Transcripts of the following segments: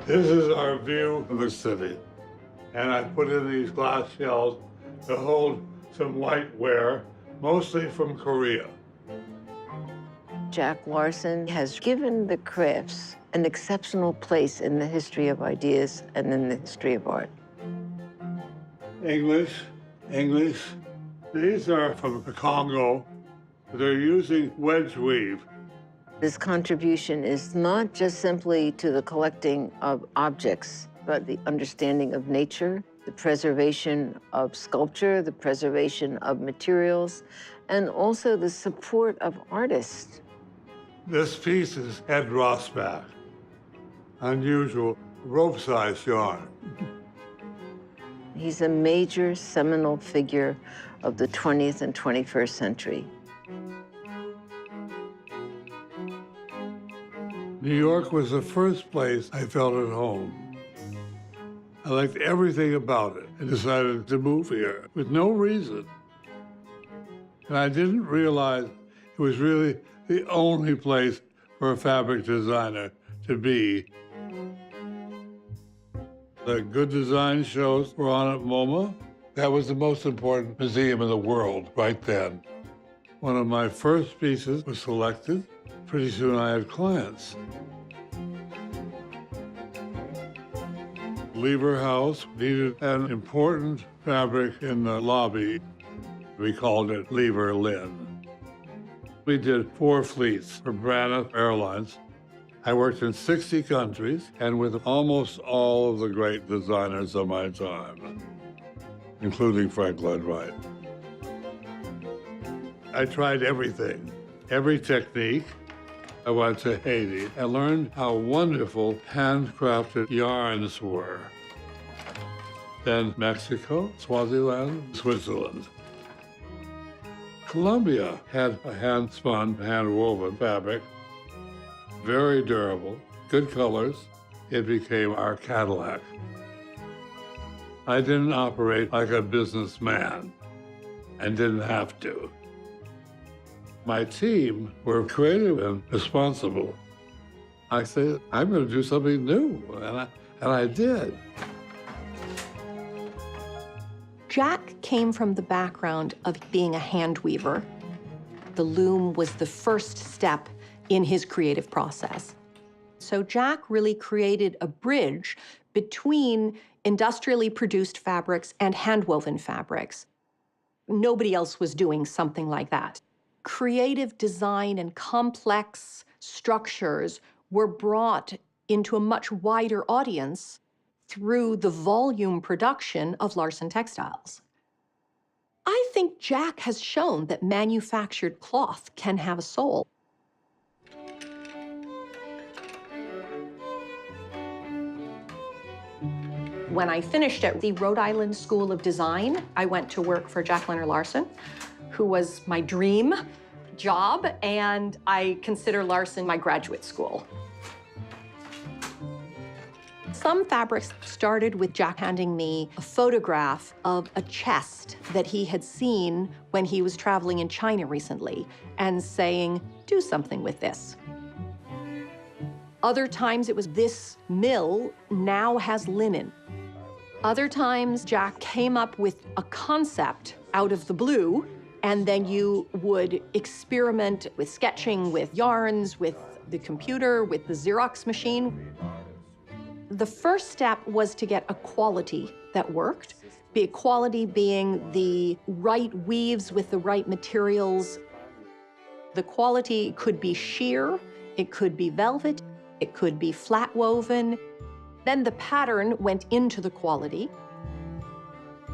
This is our view of the city. And I put in these glass shells to hold some whiteware, mostly from Korea. Jack Larsen has given the crafts an exceptional place in the history of ideas and in the history of art. English. These are from the Congo. They're using wedge weave. His contribution is not just simply to the collecting of objects, but the understanding of nature, the preservation of sculpture, the preservation of materials, and also the support of artists. This piece is Ed Rossback, unusual rope-sized yarn. He's a major seminal figure of the 20th and 21st century. New York was the first place I felt at home. I liked everything about it and decided to move here with no reason. And I didn't realize it was really the only place for a fabric designer to be. The good design shows were on at MoMA. That was the most important museum in the world right then. One of my first pieces was selected. Pretty soon I had clients. Lever House needed an important fabric in the lobby. We called it Lever Lin. We did 4 fleets for Braniff Airlines. I worked in 60 countries and with almost all of the great designers of my time, including Frank Lloyd Wright. I tried everything, every technique. I went to Haiti and learned how wonderful handcrafted yarns were. Then Mexico, Swaziland, Switzerland. Colombia had a hand-spun, hand-woven fabric, very durable, good colors. It became our Cadillac. I didn't operate like a businessman and didn't have to. My team were creative and responsible. I said, I'm going to do something new, and I did. Jack came from the background of being a hand weaver. The loom was the first step in his creative process. So Jack really created a bridge between industrially produced fabrics and hand-woven fabrics. Nobody else was doing something like that. Creative design and complex structures were brought into a much wider audience through the volume production of Larsen Textiles. I think Jack has shown that manufactured cloth can have a soul. When I finished at the Rhode Island School of Design, I went to work for Jack Lenor Larsen, who was my dream job, and I consider Larsen my graduate school. Some fabrics started with Jack handing me a photograph of a chest that he had seen when he was traveling in China recently and saying, do something with this. Other times it was, this mill now has linen. Other times Jack came up with a concept out of the blue, and then you would experiment with sketching, with yarns, with the computer, with the Xerox machine. The first step was to get a quality that worked, the quality being the right weaves with the right materials. The quality could be sheer, it could be velvet, it could be flat woven. Then the pattern went into the quality.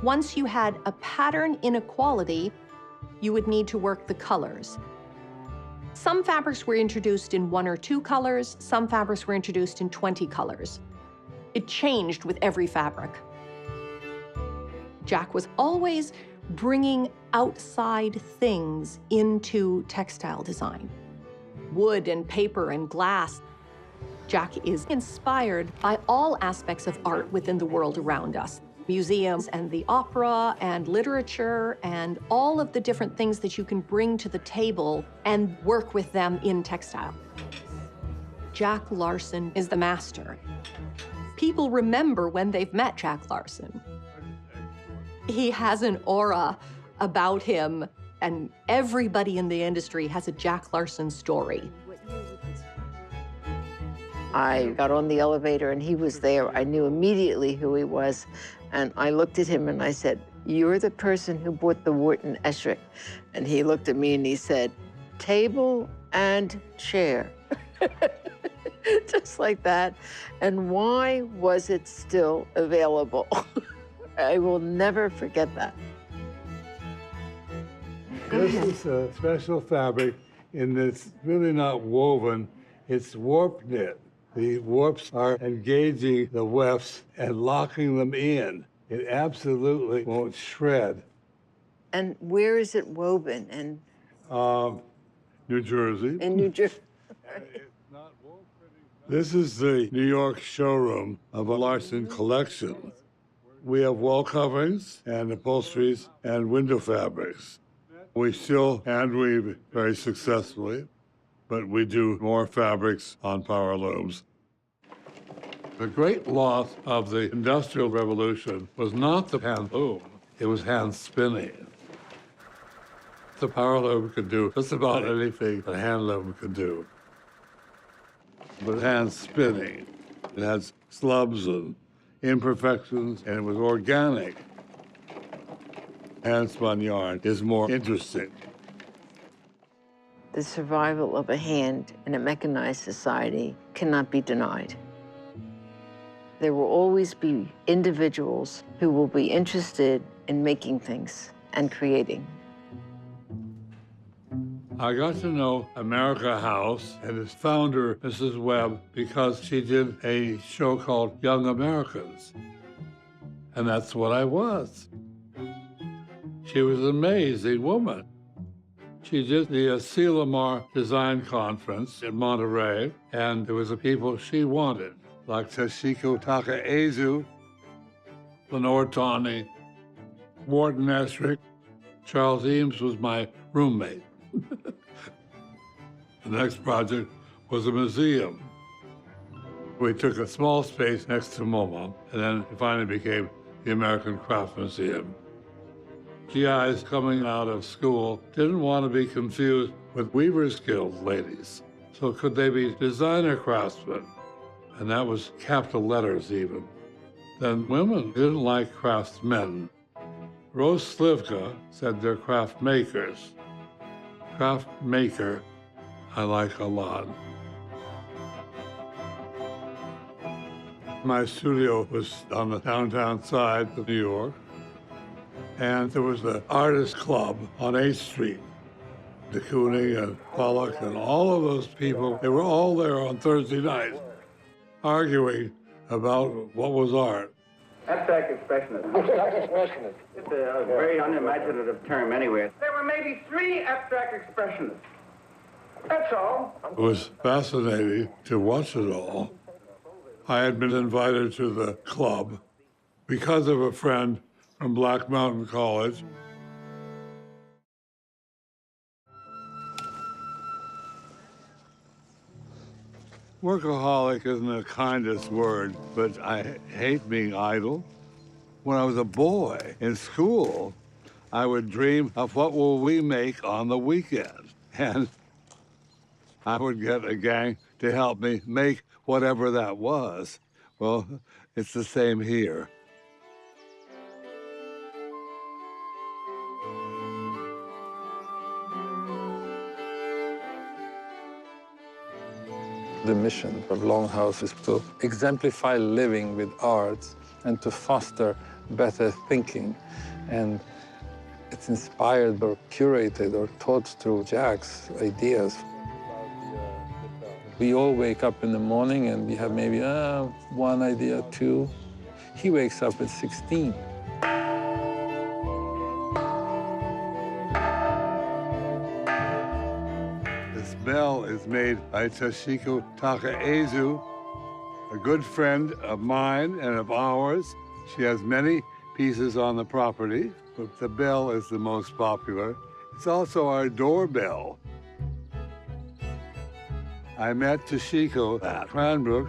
Once you had a pattern in a quality, you would need to work the colors. Some fabrics were introduced in 1 or 2 colors, some fabrics were introduced in 20 colors. It changed with every fabric. Jack was always bringing outside things into textile design. Wood and paper and glass. Jack is inspired by all aspects of art within the world around us. Museums and the opera and literature and all of the different things that you can bring to the table and work with them in textile. Jack Larsen is the master. People remember when they've met Jack Larsen. He has an aura about him, and everybody in the industry has a Jack Larsen story. I got on the elevator and he was there. I knew immediately who he was. And I looked at him and I said, "You're the person who bought the Wharton Eschrick." And he looked at me and he said, "Table and chair." Just like that. And why was it still available? I will never forget that. This is a special fabric in that it's really not woven, it's warp knit. The warps are engaging the wefts and locking them in. It absolutely won't shred. And where is it woven? And New Jersey. in New Jersey. This is the New York showroom of a Larsen collection. We have wall coverings and upholsteries and window fabrics. We still hand weave very successfully, but we do more fabrics on power looms. The great loss of the Industrial Revolution was not the hand loom, it was hand spinning. The power loom could do just about anything a hand loom could do. But hand spinning, it has slubs and imperfections, and it was organic. Hand-spun yarn is more interesting. The survival of a hand in a mechanized society cannot be denied. There will always be individuals who will be interested in making things and creating. I got to know America House and its founder, Mrs. Webb, because she did a show called Young Americans. And that's what I was. She was an amazing woman. She did the C. Lamar Design Conference in Monterey, and there was the people she wanted, like Toshiko Takaezu, Lenore Tawney, Wharton Eschrick. Charles Eames was my roommate. The next project was a museum. We took a small space next to MoMA, and then it finally became the American Craft Museum. GIs coming out of school didn't want to be confused with Weavers Guild ladies. So could they be designer craftsmen? And that was capital letters even. Then women didn't like craftsmen. Rose Slivka said they're craft makers. Craft maker, I like a lot. My studio was on the downtown side of New York, and there was the artist club on 8th Street. De Kooning and Pollock and all of those people, they were all there on Thursday night arguing about what was art. Abstract expressionism. Abstract expressionism. It's a very unimaginative term anyway. There were maybe 3 abstract expressionists. That's all. It was fascinating to watch it all. I had been invited to the club because of a friend from Black Mountain College. Workaholic isn't the kindest word, but I hate being idle. When I was a boy in school, I would dream of what will we make on the weekend. And I would get a gang to help me make whatever that was. Well, it's the same here. The mission of LongHouse is to exemplify living with arts and to foster better thinking. And it's inspired or curated or taught through Jack's ideas. We all wake up in the morning and we have maybe one idea, 2. He wakes up at 16. This bell is made by Toshiko Takaezu, a good friend of mine and of ours. She has many pieces on the property, but the bell is the most popular. It's also our doorbell. I met Toshiko at Cranbrook,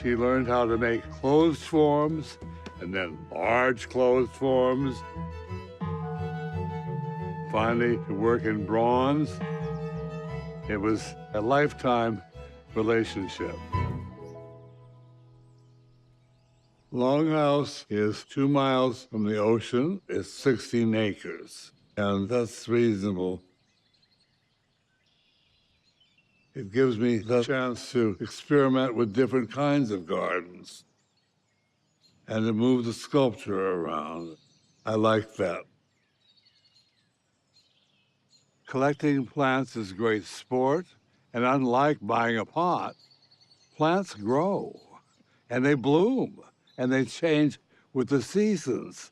She learned how to make closed forms and then large closed forms. Finally, to work in bronze. It was a lifetime relationship. LongHouse is 2 miles from the ocean. It's 16 acres, and that's reasonable. It gives me the chance to experiment with different kinds of gardens and to move the sculpture around. I like that. Collecting plants is great sport, and unlike buying a pot, plants grow, and they bloom, and they change with the seasons.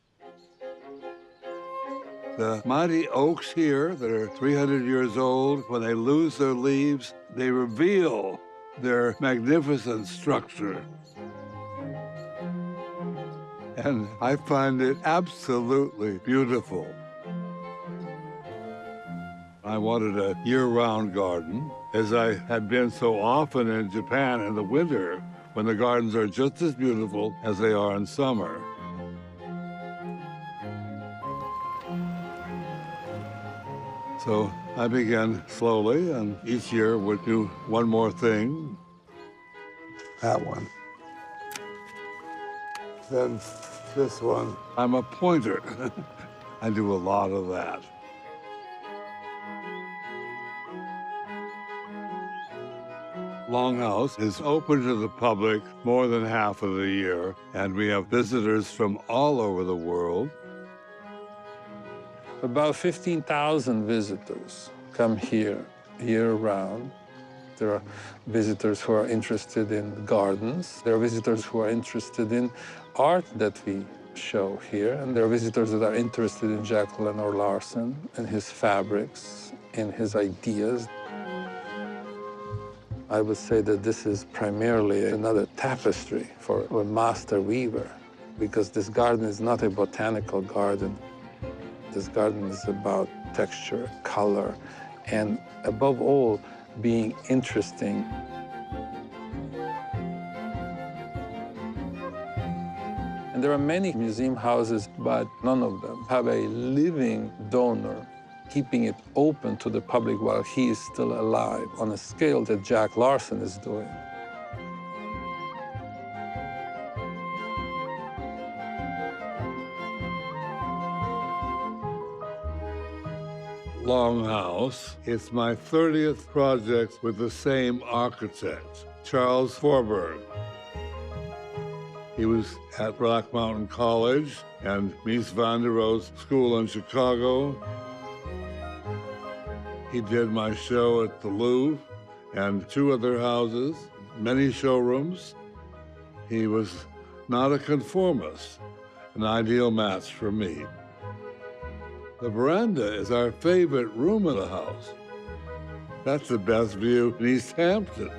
The mighty oaks here that are 300 years old, when they lose their leaves, they reveal their magnificent structure. And I find it absolutely beautiful. I wanted a year-round garden, as I had been so often in Japan in the winter, when the gardens are just as beautiful as they are in summer. So I began slowly, and each year would do one more thing. That one. Then this one. I'm a pointer. I do a lot of that. LongHouse is open to the public more than half of the year, and we have visitors from all over the world. About 15,000 visitors come here year-round. There are visitors who are interested in gardens. There are visitors who are interested in art that we show here. And there are visitors that are interested in Lenor Larsen and his fabrics and his ideas. I would say that this is primarily another tapestry for a master weaver, because this garden is not a botanical garden. This garden is about texture, color, and above all, being interesting. And there are many museum houses, but none of them have a living donor keeping it open to the public while he is still alive on a scale that Jack Larsen is doing. LongHouse. It's my 30th project with the same architect, Charles Forberg. He was at Rock Mountain College and Mies van der Rohe's school in Chicago. He did my show at the Louvre and 2 other houses, many showrooms. He was not a conformist, an ideal match for me. The veranda is our favorite room in the house. That's the best view in East Hampton.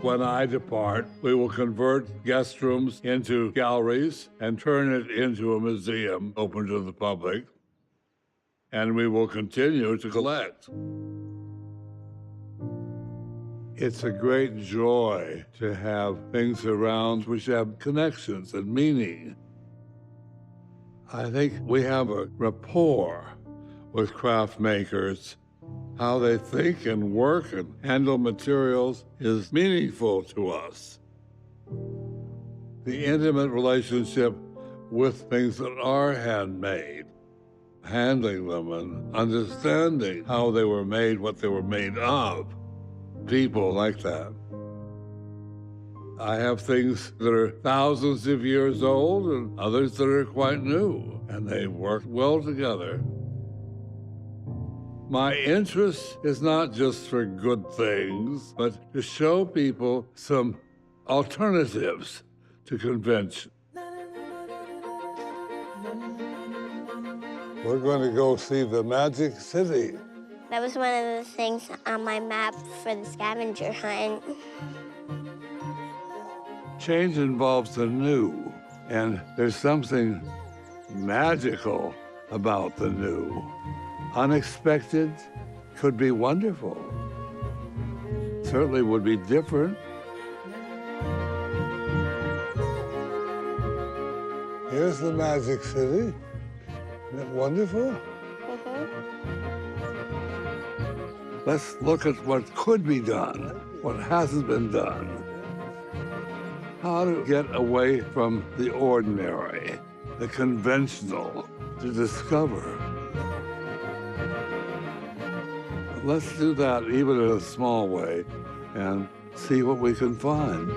When I depart, we will convert guest rooms into galleries and turn it into a museum open to the public. And we will continue to collect. It's a great joy to have things around which have connections and meaning. I think we have a rapport with craft makers. How they think and work and handle materials is meaningful to us. The intimate relationship with things that are handmade, handling them and understanding how they were made, what they were made of. People like that. I have things that are thousands of years old and others that are quite new, and they work well together. My interest is not just for good things, but to show people some alternatives to convention. We're going to go see the Magic City. That was one of the things on my map for the scavenger hunt. Change involves the new, and there's something magical about the new. Unexpected, could be wonderful. Certainly would be different. Here's the Magic City. Isn't it wonderful? Let's look at what could be done, what hasn't been done. How to get away from the ordinary, the conventional, to discover. Let's do that even in a small way and see what we can find.